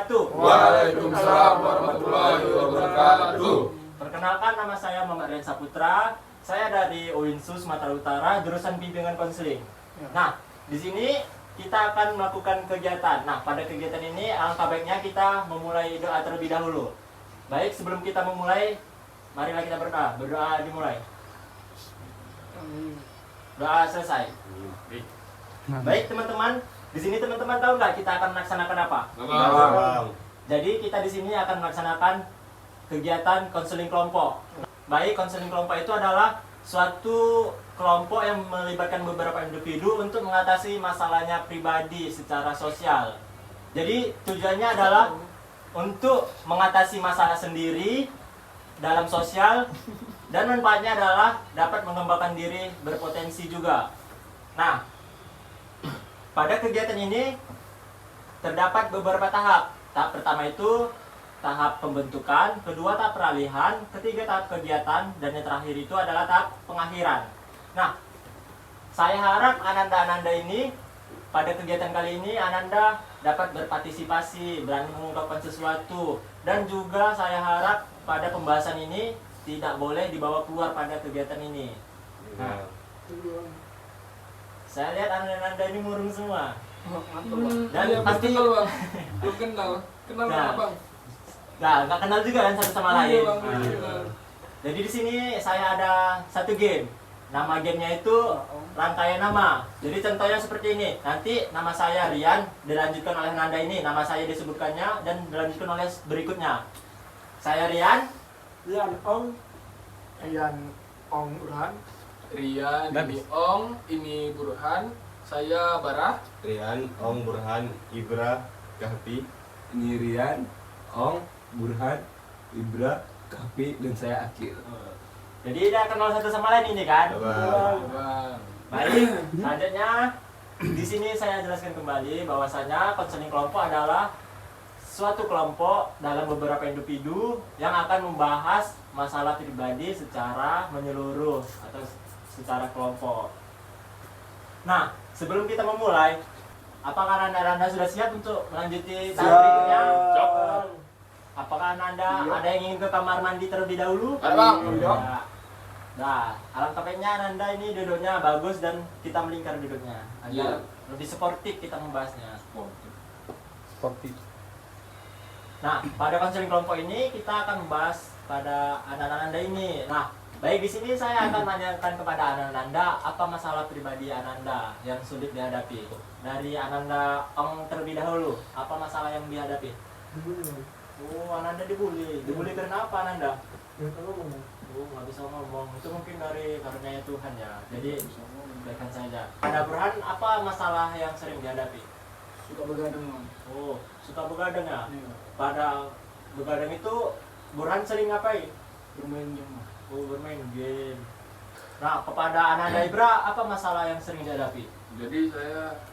wabarakatuh. Waalaikumsalam warahmatullahi wabarakatuh. Perkenalkan, nama saya Muhammad Rian Saputra. Saya dari UINSU Sumatera Utara, jurusan bimbingan konseling. Nah, di sini kita akan melakukan kegiatan. Nah, pada kegiatan ini alangkah baiknya kita memulai doa terlebih dahulu. Baik, sebelum kita memulai, marilah kita berdoa. Berdoa dimulai. Doa selesai. Baik teman-teman, di sini teman-teman tahu nggak kita akan melaksanakan apa? Jadi kita di sini akan melaksanakan kegiatan konseling kelompok. Baik, konseling kelompok itu adalah suatu kelompok yang melibatkan beberapa individu untuk mengatasi masalahnya pribadi secara sosial. Jadi tujuannya adalah untuk mengatasi masalah sendiri dalam sosial, dan manfaatnya adalah dapat mengembangkan diri berpotensi juga. Nah, pada kegiatan ini terdapat beberapa tahap. Tahap pertama itu tahap pembentukan, kedua tahap peralihan, ketiga tahap kegiatan, dan yang terakhir itu adalah tahap pengakhiran. Nah, saya harap Ananda-Ananda ini pada kegiatan kali ini Ananda dapat berpartisipasi, berani mengungkapkan sesuatu, dan juga saya harap pada pembahasan ini tidak boleh dibawa keluar pada kegiatan ini. Nah, saya lihat Ananda-Ananda ini murung semua. Dan pasti kenal bang, belum kenal Nah. bang. Nah, nggak kenal juga kan satu sama lain. Bang, Nah, jadi di sini saya ada satu game. Nama gamenya itu rangkaian nama. Jadi contohnya seperti ini. Nanti nama saya Rian, dilanjutkan oleh Nanda ini. Nama saya disebutkannya dan dilanjutkan oleh berikutnya. Saya Rian. Rian Ong Burhan. Rian, ini Ong, ini Burhan, saya Barah. Rian, Ong, Burhan, Ibra, Kahfi. Ini Rian, Ong, Burhan, Ibra, Kahfi, dan saya Akil. Jadi dia kenal satu sama lain ini kan? Bang. Baik, selanjutnya di sini saya jelaskan kembali bahwasanya konseling kelompok adalah suatu kelompok dalam beberapa individu yang akan membahas masalah pribadi secara menyeluruh atau secara kelompok. Nah, sebelum kita memulai, apakah Anda sudah siap untuk melanjuti tahap berikutnya? Apakah Anda ada yang ingin ke kamar mandi terlebih dahulu? Ada, Bang. Ya. Nah, alangkah baiknya Anda ini duduknya bagus dan kita melingkar duduknya agar lebih sportif kita membahasnya. Sportif. Nah, pada konseling kelompok ini kita akan membahas pada Anda ini. Nah, baik, di sini saya akan menanyakan kepada Anda apa masalah pribadi Anda yang sulit dihadapi. Dari Anda Ong terlebih dahulu, apa masalah yang dihadapi? Oh, Anda dibully. Dibully karena apa Anda? Oh, nggak bisa ngomong. Itu mungkin dari karunia Tuhan ya. Jadi biarkan saja. Anda Burhan, apa masalah yang sering dihadapi? Suka begadang. Oh, suka begadang ya? Pada begadang itu Burhan sering ngapain? Bermain game. Oh, bermain game. Nah, kepada Ananda Ibra, apa masalah yang sering dihadapi? Jadi saya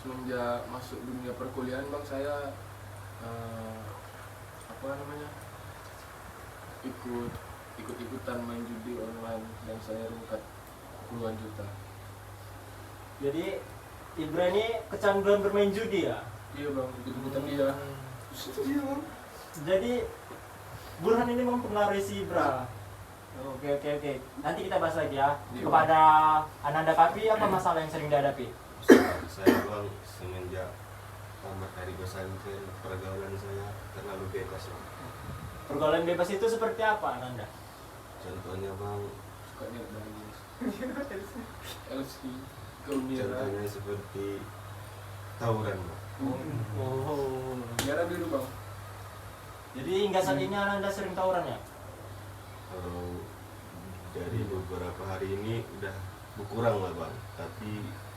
semenjak masuk dunia perkuliahan bang, saya ikut-ikutan main judi online dan saya rungkat puluhan juta. Jadi Ibra ini kecanduan bermain judi ya? Iya bang, ikut-ikutan dia. Jadi Burhan ini mempengaruhi si Ibra. Oke. Nanti kita bahas lagi ya. Iya. Kepada Ananda Kahfi, apa masalah yang sering dihadapi? Saya bang, semenjak tamat dari pesantren, pergaulan saya terlalu bebas bang. Pergaulan bebas itu seperti apa Ananda? Contohnya bang, Suka lihat bagus. LC, Gembira. contohnya seperti tawuran bang. Oh. Biara biru bang. Jadi hingga saat ini Ananda sering tawuran ya? Kalau dari beberapa hari ini udah berkurang lah bang, tapi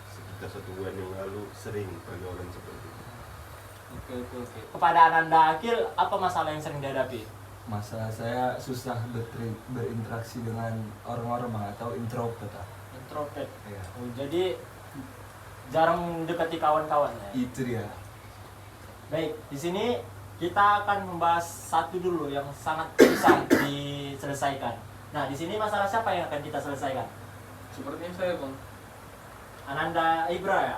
sekitar 1 bulan yang lalu sering pergaulan seperti itu. Oke. Kepada Ananda Akil, apa masalah yang sering dihadapi? Masalah saya susah berinteraksi dengan orang-orang Bang, atau introvert. Introvert. Ya. Oh, jadi jarang mendekati kawan-kawan ya? Itu dia. Baik, di sini kita akan membahas satu dulu yang sangat susah diselesaikan. Nah, di sini masalah siapa yang akan kita selesaikan? Sepertinya saya bang. Ananda Ibra ya?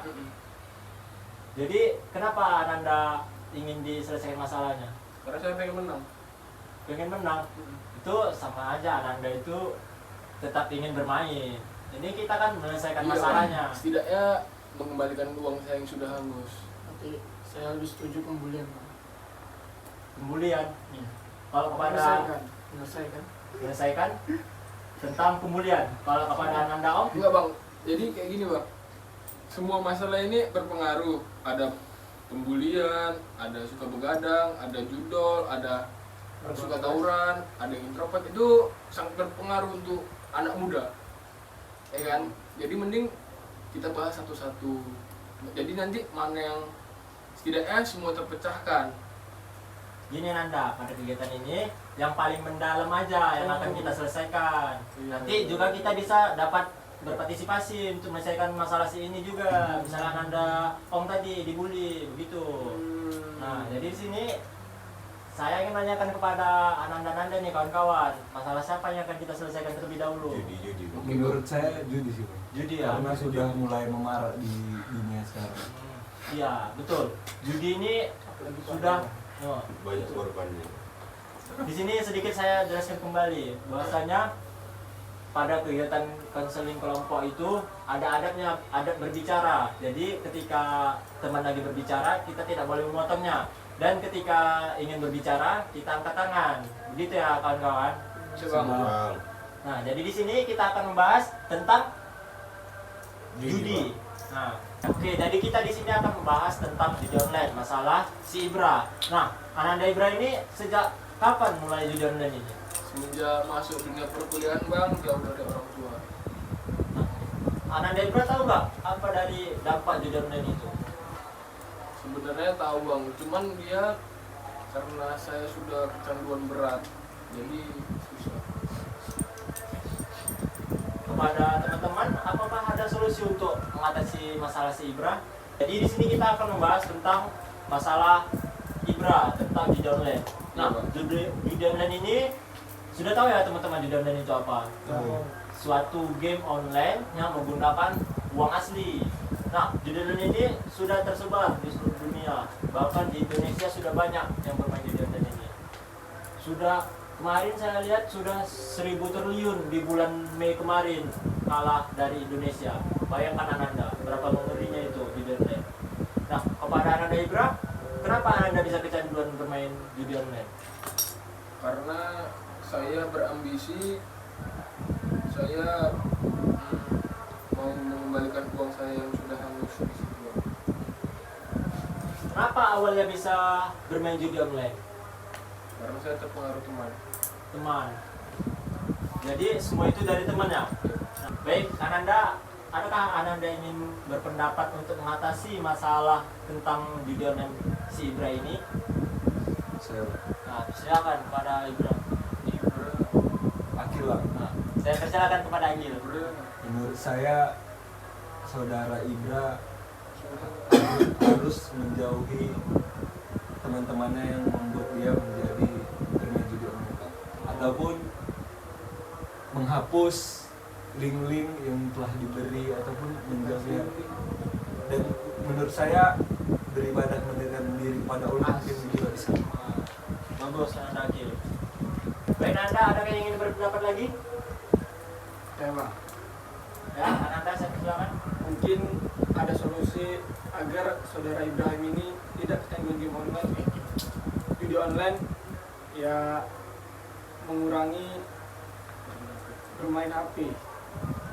Jadi kenapa Ananda ingin diselesaikan masalahnya? Karena saya pengen menang. Pengen menang. Itu sama aja, Ananda itu tetap ingin bermain. Ini kita kan menyelesaikan Iya, masalahnya. setidaknya mengembalikan uang saya yang sudah hangus. Tapi saya lebih setuju pembulian, Bang. Pembulian. Iya. Kalau kepada Menyelesaikan. menyelesaikan tentang pembulian. Kalau kepada Ananda Om, Enggak bang, jadi kayak gini bang, semua masalah ini berpengaruh. Ada pembulian, ada suka begadang, ada judol, ada suka tawuran, ada yang introvert, itu sangat berpengaruh untuk anak muda, ya kan? Jadi mending kita bahas satu-satu. Jadi nanti mana yang setidaknya semua terpecahkan. gini Nanda, pada kegiatan ini yang paling mendalam aja yang akan kita selesaikan. Nanti juga kita bisa dapat berpartisipasi untuk menyelesaikan masalah si ini juga. Misalnya Nanda Om tadi dibully begitu. Nah, jadi di sini saya ingin menanyakan kepada Ananda nih kawan-kawan, masalah siapa yang akan kita selesaikan terlebih dahulu? Judi. Menurut saya judi sih, Bang. Judi ya. Karena sudah mulai memarak di dunia sekarang. Iya, betul. Judi ini sudah Banyak korbannya. di sini sedikit saya jelaskan kembali bahwasanya pada kegiatan konseling kelompok itu ada adatnya, adat berbicara. Jadi ketika teman lagi berbicara, kita tidak boleh memotongnya. Dan ketika ingin berbicara, kita angkat tangan. Begitu ya kawan-kawan. Coba Bang, Nah, jadi di sini kita akan membahas tentang judi. Nah, oke, jadi kita di sini akan membahas tentang judi online, masalah si Ibra. Nah, Ananda Ibra ini sejak kapan mulai judi online ini? semenjak masuk dunia perkuliahan bang, jauh dari orang tua. Ananda Ibra tahu nggak apa dari dampak judi online itu? Sebenarnya tahu bang, cuman dia karena saya sudah kecanduan berat, jadi susah. Kepada teman-teman, apakah ada solusi untuk mengatasi masalah si Ibra? Jadi di sini kita akan membahas tentang masalah Ibra, tentang judi online. Nah, judi online ini sudah tahu ya teman-teman judi online itu apa? Suatu game online yang menggunakan uang asli. Nah, judi online ini sudah tersebar di seluruh dunia. Bahkan di Indonesia sudah banyak yang bermain judi online ini. Sudah kemarin saya lihat sudah 1.000 triliun di bulan Mei kemarin kalah dari Indonesia. Bayangkan Ananda, berapa mengerinya itu judi online. Nah, kepada Ananda Ibra, kenapa Ananda bisa kecanduan bermain judi online? Karena saya berambisi, saya mau mengembalikan uang saya yang sudah hangus di situ. Kenapa awalnya bisa bermain judi online? Karena saya terpengaruh teman. Teman. Jadi semua itu dari temannya. Nah, baik, Ananda, adakah Ananda ingin berpendapat untuk mengatasi masalah tentang judi online si Ibra ini? Saya Nah, silakan kepada Ibra. Akil lah. Nah, saya persilakan kepada Agil. Menurut saya saudara Ibra harus menjauhi teman-temannya yang membuat dia menjadi bermain judi online, ataupun menghapus link-link yang telah diberi ataupun menjauhi. Dan menurut saya beribadah mendekatkan diri pada Allah mungkin juga bisa. Bagus, Ananda Agil. Baik, Ananda, ada yang ingin berpendapat lagi? Ya, Bang. Ya, Ananda, saya persilakan. Mungkin ada solusi agar saudara Ibrahim ini tidak kecanduan game online, judi online, ya mengurangi bermain HP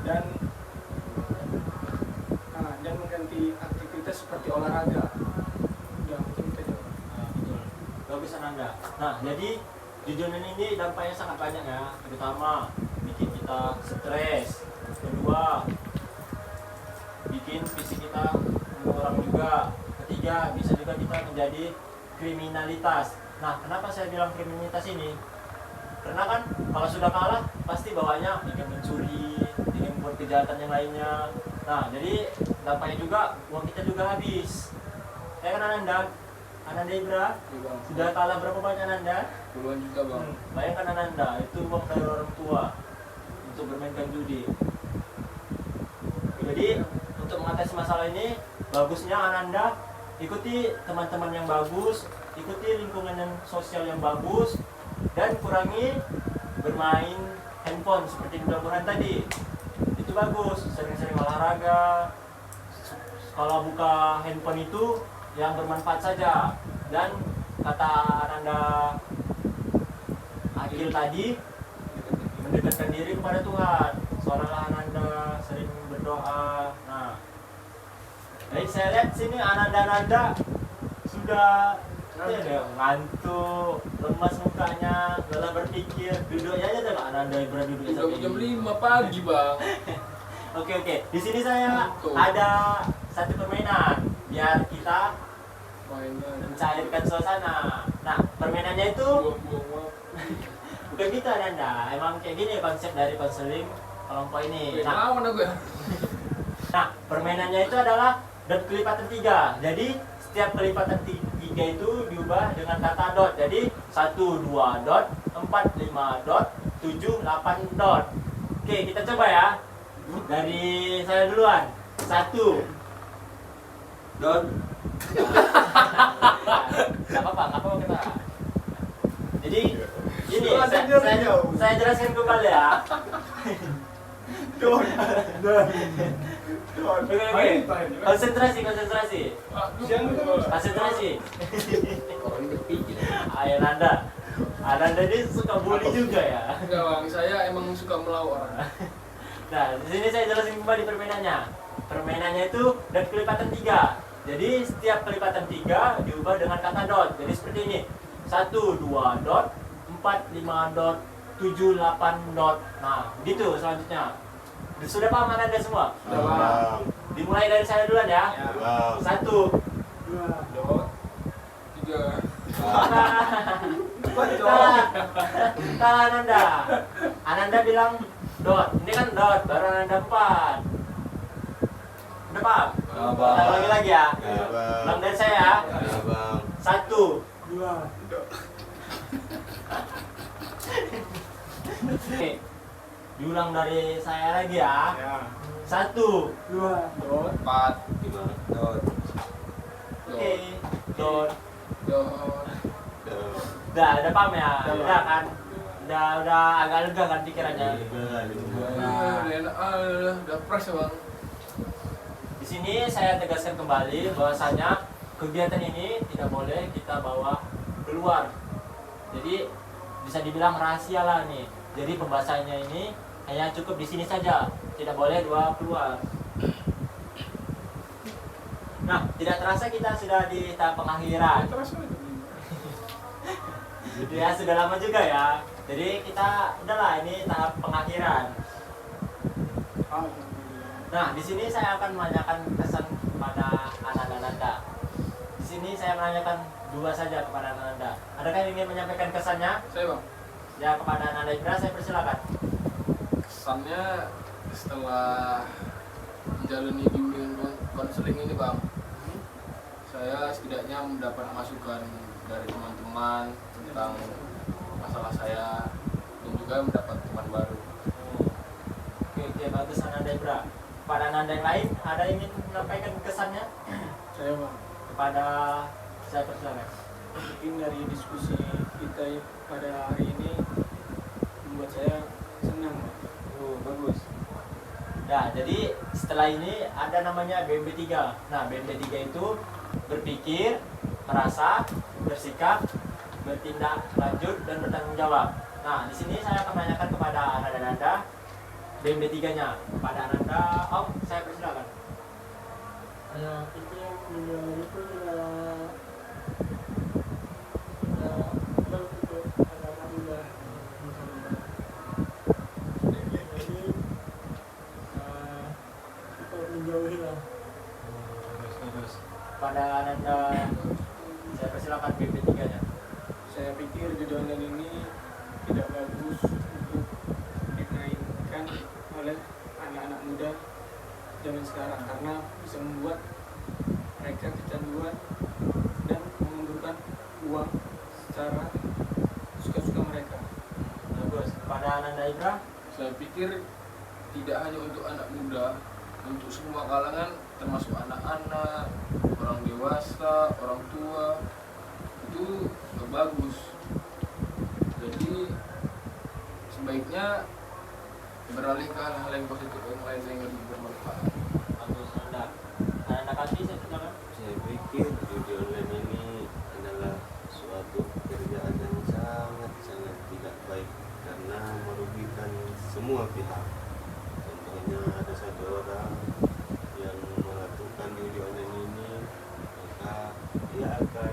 dan mengganti aktivitas seperti olahraga. Udah, mungkin itu aja. Nah, betul. Bagus Ananda. Nah, jadi judi online ini dampaknya sangat banyak ya, terutama bikin kita stres. Kedua, bikin fisik kita mengurang juga. Ketiga, bisa juga kita menjadi kriminalitas. Nah, kenapa saya bilang kriminalitas ini? Karena kan kalau sudah kalah pasti bawahnya ingin mencuri, ingin membuat kejahatan yang lainnya. Nah, jadi dampaknya juga uang kita juga habis. Ya kan Ananda Ibra, sudah kalah berapa banyak Ananda? Puluhan juta bang. Bayangkan Ananda, itu uang dari orang tua untuk bermainkan judi. Jadi untuk mengatasi masalah ini, bagusnya Ananda ikuti teman-teman yang bagus, ikuti lingkungan yang sosial yang bagus, dan kurangi bermain handphone seperti yang Burhan tadi. Itu bagus, sering-sering olahraga. Kalau buka handphone itu yang bermanfaat saja. Dan kata Ananda Akil tadi, mendekatkan diri kepada Tuhan. Seoranglah Ananda sering berdoa. Nah, baik, saya lihat sini Ananda sudah ngantuk, lemas mukanya, lelah berpikir. Duduknya aja deh, Ananda berada duduk Udah jam 5 pagi, Bang. Oke. Di sini saya ada satu permainan biar kita mencairkan suasana. Nah, permainannya itu Buang-buang bukan gitu Ananda. Emang kayak gini konsep dari konseling kelompok ini. Nah, lawan aku ya. permainannya itu adalah dot kelipatan 3. Jadi setiap kelipatan 3 itu diubah dengan kata dot. Jadi 1, 2 dot, 4, 5 dot, 7, 8 dot. Oke, kita coba ya. Dari saya duluan. 1 Dot. Gak apa-apa kita. Jadi ini Sudah ada dia jauh. saya jelaskan kembali ya. Don. Oke. Konsentrasi. Ayo Ananda ini suka bully juga ya. Enggak, Bang. Saya emang suka melawan. Nah, di sini saya jelasin kembali permainannya. Permainannya itu dot kelipatan 3. Jadi setiap kelipatan 3 diubah dengan kata dot. Jadi seperti ini. 1, 2 dot, 4, 5 dot, 7, 8 dot. Nah, gitu selanjutnya. Sudah paham Ananda semua? Sudah paham. Dimulai dari saya duluan ya. Bang. 1. Dot. 3. Ananda bilang dot. Ini kan dot, baru Ananda 4. Udah paham? Kita ulangi lagi ya. Ya, Bang. Ulang dari saya ya. Ya, Bang. 1. Oke. Diulang dari saya lagi ya. 1. 4. 5. Dot. Oke. Dot. Dot. Dot. Udah paham ya? Udah kan? Udah agak lega kan pikirannya. Udah fresh ya, Bang. Di sini saya tegaskan kembali bahwasanya kegiatan ini tidak boleh kita bawa keluar. Jadi bisa dibilang rahasia lah nih. Jadi pembahasannya ini hanya cukup di sini saja, tidak boleh dibawa keluar. Nah, tidak terasa kita sudah di tahap pengakhiran. Ya sudah lama juga ya. Jadi kita udahlah ini tahap pengakhiran. Nah, di sini saya akan menanyakan pesan kepada Ananda. Di sini saya menanyakan 2 saja kepada Ananda. Adakah yang ingin menyampaikan kesannya? Saya, Bang. Ya, kepada Ananda Ibra saya persilakan. Kesannya setelah menjalani bimbingan konseling ini, Bang, saya setidaknya mendapat masukan dari teman-teman tentang masalah saya dan juga mendapat teman baru. Oke, bagus Ananda Ibra. Kepada Ananda yang lain, ada yang ingin menyampaikan kesannya? Saya Bang, Kepada saya persilakan. mungkin dari diskusi kita pada hari ini membuat saya senang Bang. Bagus. Nah, jadi setelah ini ada namanya BMB3. Nah, BMB3 itu berpikir, merasa, bersikap, bertindak lanjut, dan bertanggung jawab. Nah, di sini saya akan menanyakan kepada Ananda BMB3-nya. Kepada Ananda, Om, saya persilakan. Itu yang menjual itu menjauhi lah. Kepada Ananda, saya persilakan BMB3-nya. Saya pikir judulnya ini tidak bagus untuk dimainkan oleh anak-anak muda zaman sekarang karena bisa membuat mereka kecanduan dan mengumpulkan uang secara suka-suka mereka. Bagus. Kepada Ananda Ibra, Saya pikir tidak hanya untuk anak muda, untuk semua kalangan termasuk anak-anak, orang dewasa, orang tua, itu gak bagus. Jadi sebaiknya beralih ke hal-hal yang positif, yang lain yang lebih bermanfaat. Bagus Anda. Anda kasih saya silakan. Saya pikir judi online ini adalah suatu pekerjaan yang sangat tidak baik karena merugikan semua pihak. Contohnya ada satu orang yang melakukan judi online ini, maka dia akan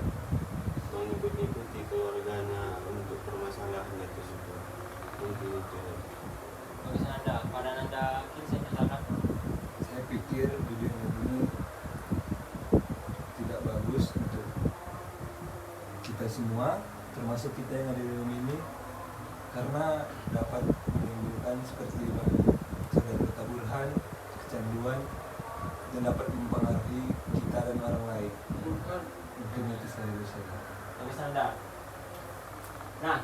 mengikuti keluarganya untuk permasalahannya tersebut. Mungkin itu. Bagus Anda. Pada Anda saya silakan. Saya pikir video ini tidak bagus untuk kita semua, termasuk kita yang ada di dalam ini, karena dapat menimbulkan seperti sadar ketabuhan, kecanduan, dan dapat mempengaruhi kita dan orang lain. Bukan. Mungkin itu saya bisa. Bagus Anda. Nah,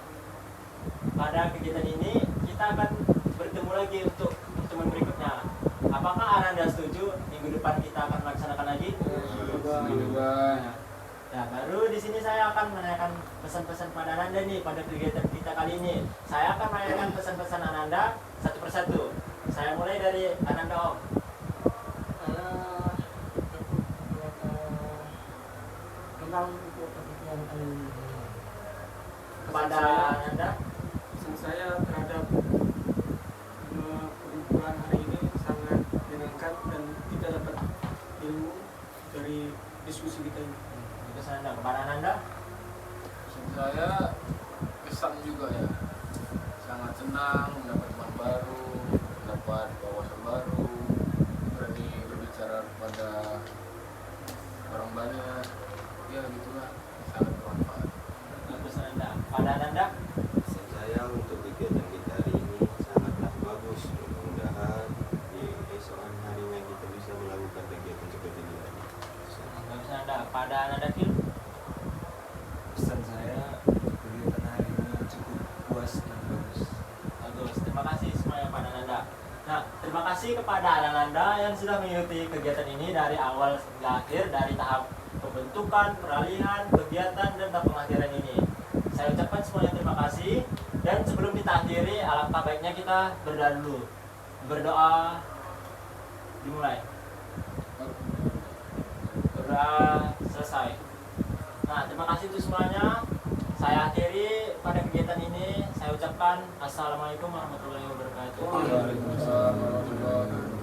pada kegiatan ini kita akan bertemu lagi untuk pertemuan berikutnya. Apakah Ananda setuju minggu depan kita akan melaksanakan lagi? Nah, baru di sini saya akan menanyakan pesan-pesan pada Ananda nih pada kegiatan kita kali ini. Saya akan menanyakan pesan-pesan Ananda satu persatu. Saya mulai dari Ananda Om. Tentang untuk kegiatan kali ini. Kepada Ananda, Pesan saya terhadap perkumpulan hari ini sangat menyenangkan dan kita dapat ilmu dari diskusi kita ini. pesan Anda kepada Ananda. Pesan saya kesan juga ya, sangat senang mendapat teman baru, mendapat wawasan baru, berani berbicara kepada orang banyak, ya gitulah, sangat bermanfaat. Pesan Anda pada Ananda. Pesan saya untuk kegiatan kita hari ini sangatlah bagus. Mudah-mudahan di esokan harinya kita bisa melakukan kegiatan seperti ini lagi. Pesan Anda pada Ananda Kil. Pesan saya untuk kegiatan hari ini cukup puas dan bagus. Bagus, terima kasih semuanya pada Ananda. Nah, terima kasih kepada Ananda yang sudah mengikuti kegiatan ini dari awal hingga akhir, dari tahap pembentukan, peralihan, kegiatan, dan tahap pengakhiran ini. Saya ucapkan semuanya terima kasih. Dan sebelum kita akhiri, alangkah baiknya kita berdoa dulu. Berdoa dimulai. Berdoa selesai. Nah, terima kasih untuk semuanya. Saya akhiri pada kegiatan ini. Saya ucapkan Assalamualaikum warahmatullahi wabarakatuh. Waalaikumsalam warahmatullahi wabarakatuh.